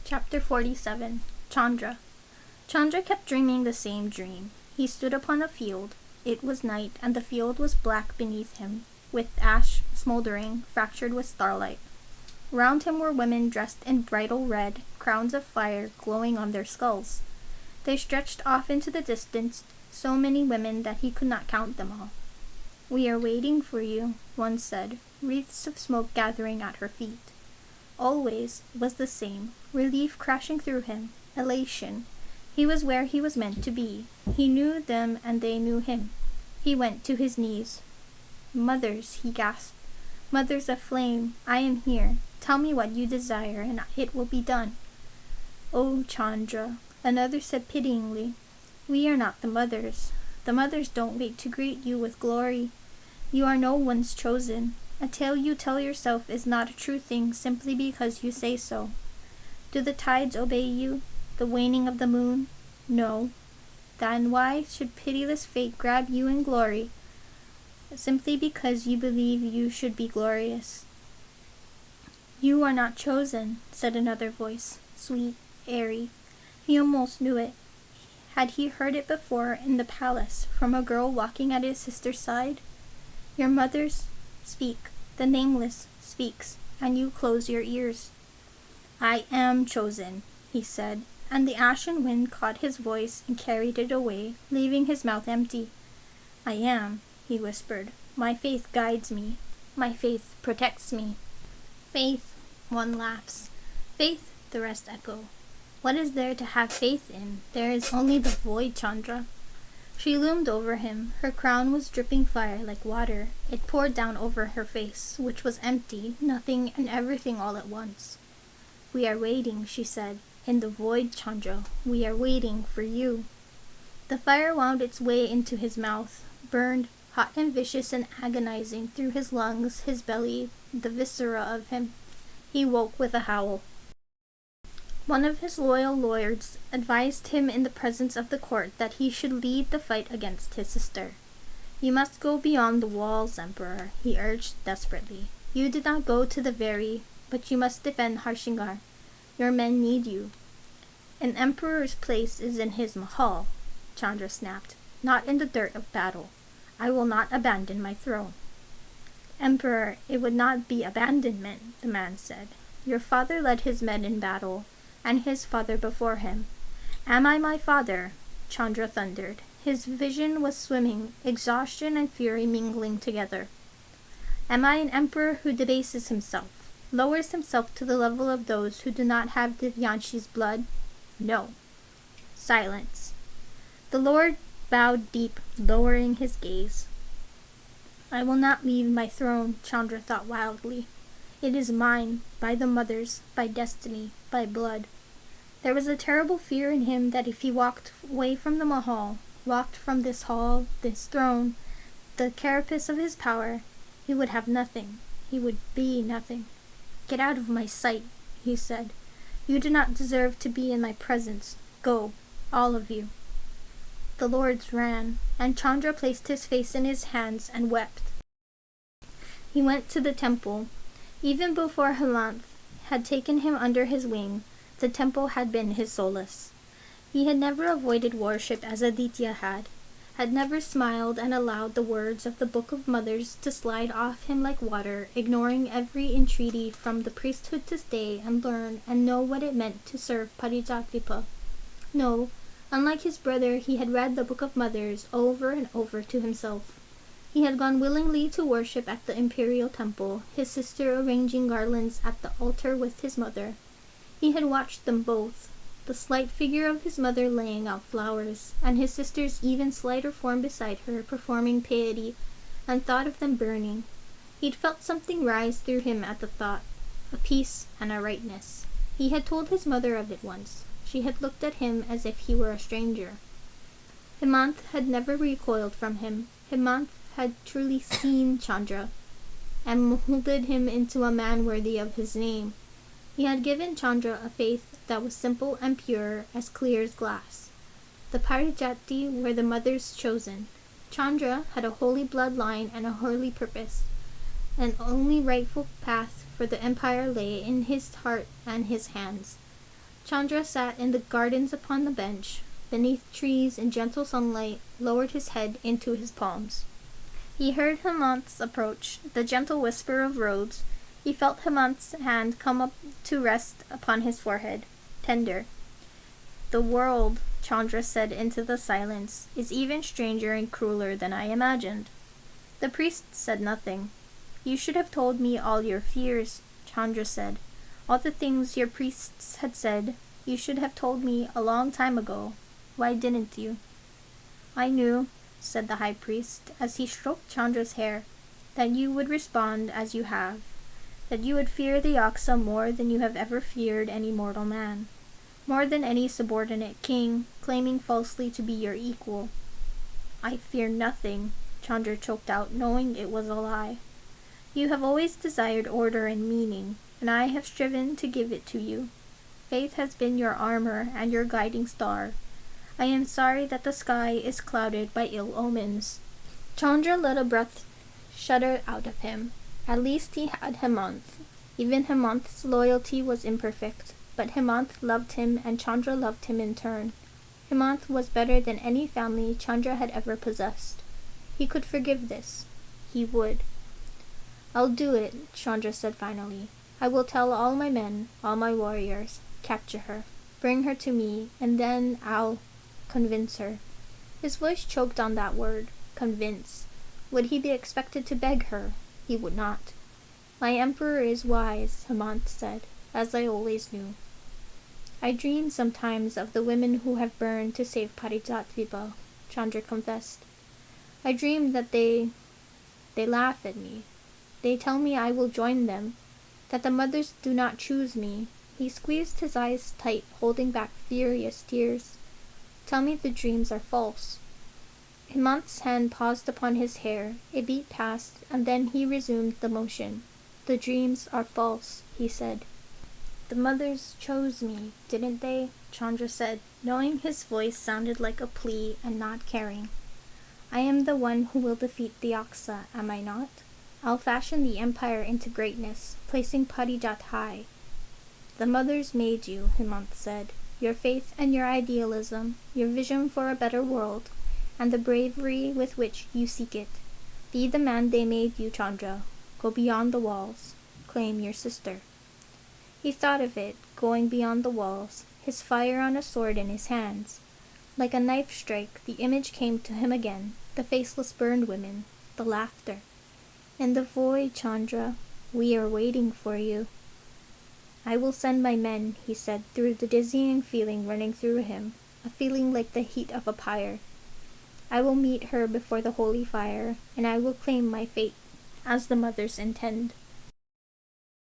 Chapter 47. Chandra. Chandra kept dreaming the same dream. He stood upon a field. It was night, and the field was black beneath him, with ash smoldering, fractured with starlight. Round him were women dressed in bridal red, crowns of fire glowing on their skulls. They stretched off into the distance, so many women that he could not count them all. "We are waiting for you," one said, wreaths of smoke gathering at her feet. Always was the same, relief crashing through him, elation. He was where he was meant to be. He knew them and they knew him. He went to his knees. "Mothers," he gasped. "Mothers of flame, I am here. Tell me what you desire, and it will be done." "Oh, Chandra," another said pityingly, "we are not the mothers. The mothers don't wait to greet you with glory. You are no one's chosen. A tale you tell yourself is not a true thing simply because you say so. Do the tides obey you? The waning of the moon? No. Then why should pitiless fate grab you in glory simply because you believe you should be glorious?" "You are not chosen," said another voice, sweet, airy. He almost knew it. Had he heard it before in the palace from a girl walking at his sister's side? "Your mothers speak. The nameless speaks, and you close your ears." "I am chosen," he said, and the ashen wind caught his voice and carried it away, leaving his mouth empty. "I am," he whispered. "My faith guides me. My faith protects me." "Faith," one laughs. "Faith," the rest echo. "What is there to have faith in? There is only the void, Chandra." She loomed over him. Her crown was dripping fire like water. It poured down over her face, which was empty, nothing and everything all at once. "We are waiting," she said. "In the void, Chandra. We are waiting for you." The fire wound its way into his mouth, burned, hot and vicious and agonizing, through his lungs, his belly, the viscera of him. He woke with a howl. One of his loyal lords advised him in the presence of the court that he should lead the fight against his sister. "You must go beyond the walls, Emperor," he urged desperately. "You did not go to the very, but you must defend Harshingar. Your men need you." "An emperor's place is in his mahal," Chandra snapped, "not in the dirt of battle. I will not abandon my throne." "Emperor, it would not be abandonment," the man said. "Your father led his men in battle, and his father before him." "Am I my father?" Chandra thundered. His vision was swimming, exhaustion and fury mingling together. "Am I an emperor who debases himself, lowers himself to the level of those who do not have Divyanshi's blood? No." Silence. The lord bowed deep, lowering his gaze. "I will not leave my throne," Chandra thought wildly. "It is mine, by the mothers, by destiny, by blood." There was a terrible fear in him that if he walked away from the mahal, walked from this hall, this throne, the carapace of his power, he would have nothing. He would be nothing. "Get out of my sight," he said. "You do not deserve to be in my presence. Go, all of you." The lords ran, and Chandra placed his face in his hands and wept. He went to the temple. Even before Hemanth had taken him under his wing, the temple had been his solace. He had never avoided worship as Aditya had never smiled and allowed the words of the Book of Mothers to slide off him like water, ignoring every entreaty from the priesthood to stay and learn and know what it meant to serve Parijatvipa. No, unlike his brother, he had read the Book of Mothers over and over to himself. He had gone willingly to worship at the imperial temple, his sister arranging garlands at the altar with his mother. He had watched them both, the slight figure of his mother laying out flowers, and his sister's even slighter form beside her performing piety, and thought of them burning. He'd felt something rise through him at the thought, a peace and a rightness. He had told his mother of it once. She had looked at him as if he were a stranger. Hemanth had never recoiled from him. Hemanth had truly seen Chandra, and molded him into a man worthy of his name. He had given Chandra a faith that was simple and pure, as clear as glass. The Parijati were the mothers chosen. Chandra had a holy bloodline and a holy purpose. An only rightful path for the empire lay in his heart and his hands. Chandra sat in the gardens upon the bench, beneath trees in gentle sunlight, lowered his head into his palms. He heard Hemant's approach, the gentle whisper of roads. He felt Hemant's hand come up to rest upon his forehead, tender. The world, Chandra said into the silence, is even stranger and crueler than I imagined. The priest said nothing. You should have told me all your fears, Chandra said. All the things your priests had said, you should have told me a long time ago. Why didn't you? I knew, said the high priest, as he stroked Chandra's hair, that you would respond as you have, that you would fear the Yaksa more than you have ever feared any mortal man, more than any subordinate king, claiming falsely to be your equal. I fear nothing, Chandra choked out, knowing it was a lie. You have always desired order and meaning, and I have striven to give it to you. Faith has been your armor and your guiding star. I am sorry that the sky is clouded by ill omens. Chandra let a breath shudder out of him. At least he had Hemant. Even Hemant's loyalty was imperfect, but Hemant loved him and Chandra loved him in turn. Hemant was better than any family Chandra had ever possessed. He could forgive this. He would. I'll do it, Chandra said finally. I will tell all my men, all my warriors. Capture her. Bring her to me, and then I'll convince her. His voice choked on that word, convince. Would he be expected to beg her? He would not. My emperor is wise, Hemant said, as I always knew. I dream sometimes of the women who have burned to save Parijatvipa, Chandra confessed. I dream that they laugh at me. They tell me I will join them, that the mothers do not choose me. He squeezed his eyes tight, holding back furious tears. Tell me the dreams are false. Hemant's hand paused upon his hair. It beat past, and then he resumed the motion. The dreams are false, he said. The mothers chose me, didn't they? Chandra said, knowing his voice sounded like a plea and not caring. I am the one who will defeat the Yaksa, am I not? I'll fashion the empire into greatness, placing Parijat high. The mothers made you, Hemant said. Your faith and your idealism, your vision for a better world, and the bravery with which you seek it. Be the man they made you, Chandra. Go beyond the walls. Claim your sister. He thought of it, going beyond the walls, his fire on a sword in his hands. Like a knife strike, the image came to him again, the faceless burned women, the laughter. In the void, Chandra, we are waiting for you. I will send my men, he said, through the dizzying feeling running through him, a feeling like the heat of a pyre. I will meet her before the holy fire, and I will claim my fate, as the mothers intend.